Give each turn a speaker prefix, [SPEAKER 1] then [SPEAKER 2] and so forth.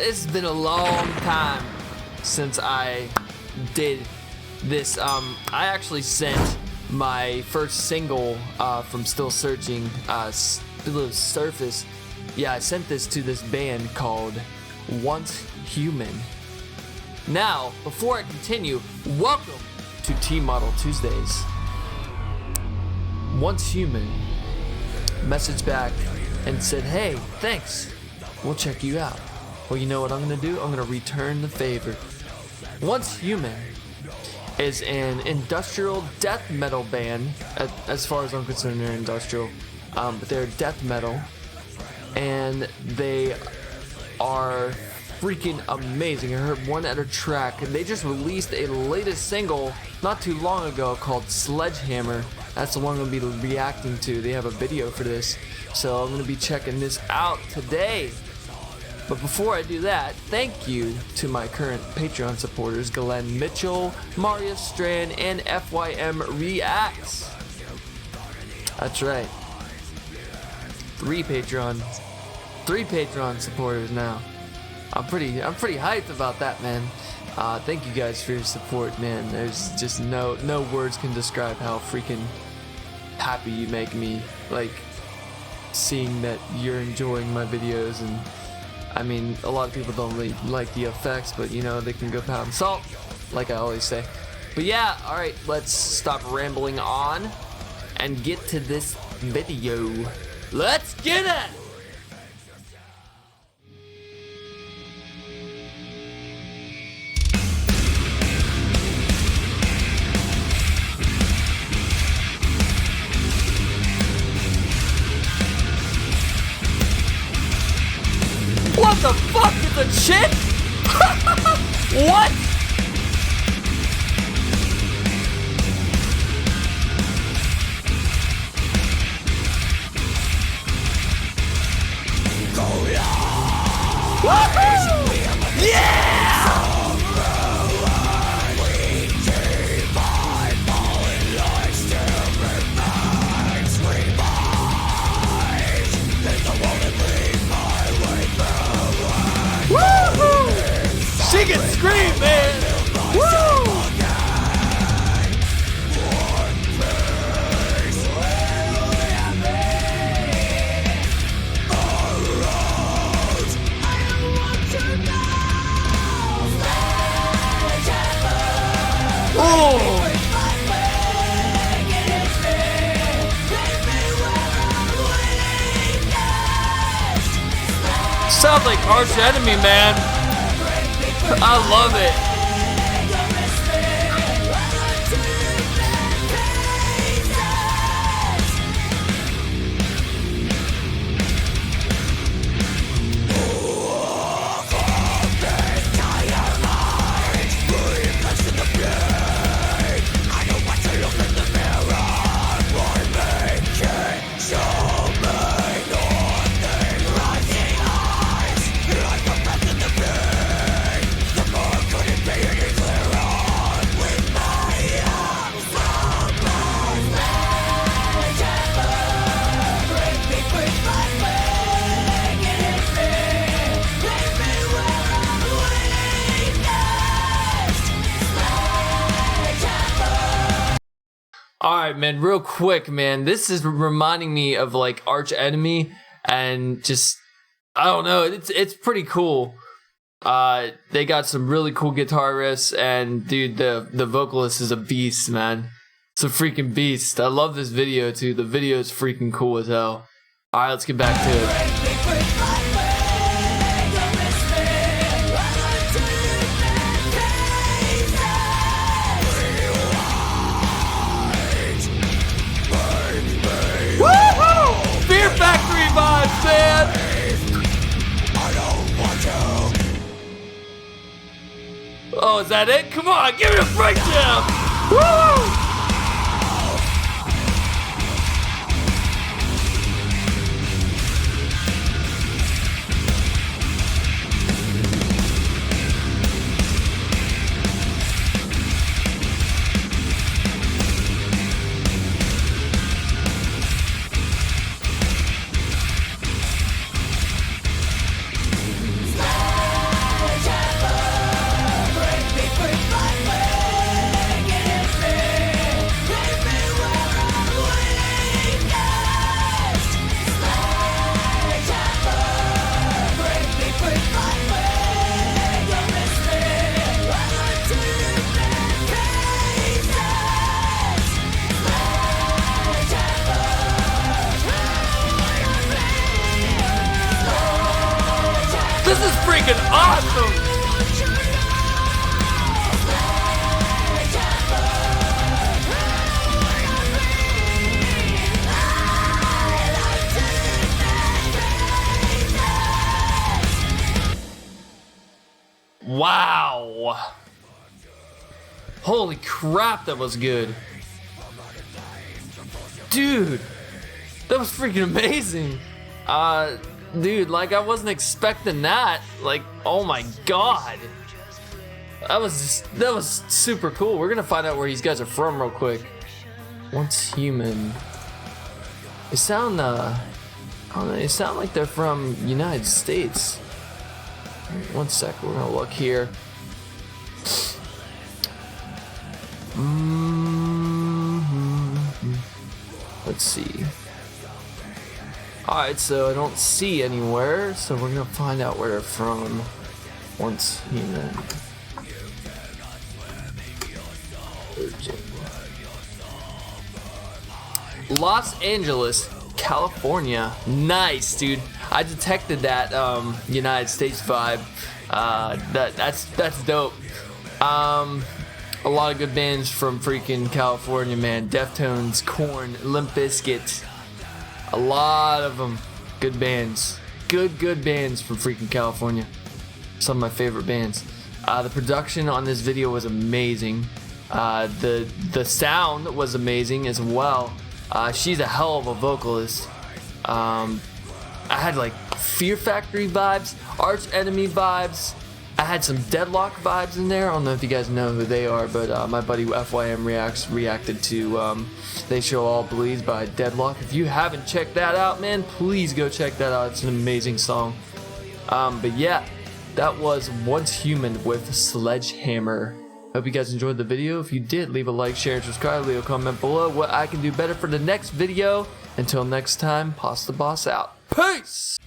[SPEAKER 1] it's been a long time since I did this. I actually sent my first single from Still Searching, Surface. Yeah, I sent this to this band called Once Human. Now, before I continue, welcome to T-Model Tuesdays. Once Human messaged back and said, hey, thanks, we'll check you out. Well, you know what I'm gonna do? I'm gonna return the favor. Once Human is an industrial death metal band. As far as I'm concerned, they're industrial, but they're death metal, and they are freaking amazing. I heard one other track, and they just released a latest single not too long ago called Sledgehammer. That's the one I'm gonna be reacting to. They have a video for this, so I'm gonna be checking this out today. But before I do that, thank you to my current Patreon supporters, Glenn Mitchell, Marius Strand, and FYM Reacts. That's right. Three Patreon supporters now. I'm pretty hyped about that, man. Thank you guys for your support, man. There's just no words can describe how freaking happy you make me, like, seeing that you're enjoying my videos. And I mean, a lot of people don't really like the effects, but you know, they can go pound salt, like I always say. But yeah, alright, let's stop rambling on and get to this video. Let's get it! What the fuck is a chick? What? Woohoo! Yeah! She can scream, man! Woo! Sounds like Arch Enemy, man. I love it. Alright, man, real quick, man. This is reminding me of like Arch Enemy, and just, I don't know, it's pretty cool. They got some really cool guitar riffs, and dude, the vocalist is a beast, man. It's a freaking beast. I love this video too. The video is freaking cool as hell. Alright, let's get back to it. Factory vibes, man! Oh, is that it? Come on, give me a breakdown! Woo! This is freaking awesome! Wow! Holy crap, that was good. Dude, that was freaking amazing. Dude, like I wasn't expecting that. Like, oh my god. That was super cool. We're gonna find out where these guys are from real quick. Once Human. They sound I don't know, they sound like they're from United States. One sec, we're gonna look here. Let's see. Alright, so I don't see anywhere, so we're gonna find out where they're from. Once Human. Los Angeles, California. Nice, dude. I detected that United States vibe. That's dope. A lot of good bands from freaking California, man. Deftones, Korn, Limp Bizkit. A lot of them. Good bands. Good bands from freaking California. Some of my favorite bands. The production on this video was amazing. The sound was amazing as well. She's a hell of a vocalist. I had like Fear Factory vibes, Arch Enemy vibes. I had some Deadlock vibes in there. I don't know if you guys know who they are, but my buddy FYM reacted to They Shall All Bleed by Deadlock. If you haven't checked that out, man, please go check that out. It's an amazing song. But yeah, that was Once Human with Sledgehammer. Hope you guys enjoyed the video. If you did, leave a like, share, and subscribe. Leave a comment below what I can do better for the next video. Until next time, Pasta Boss out. Peace!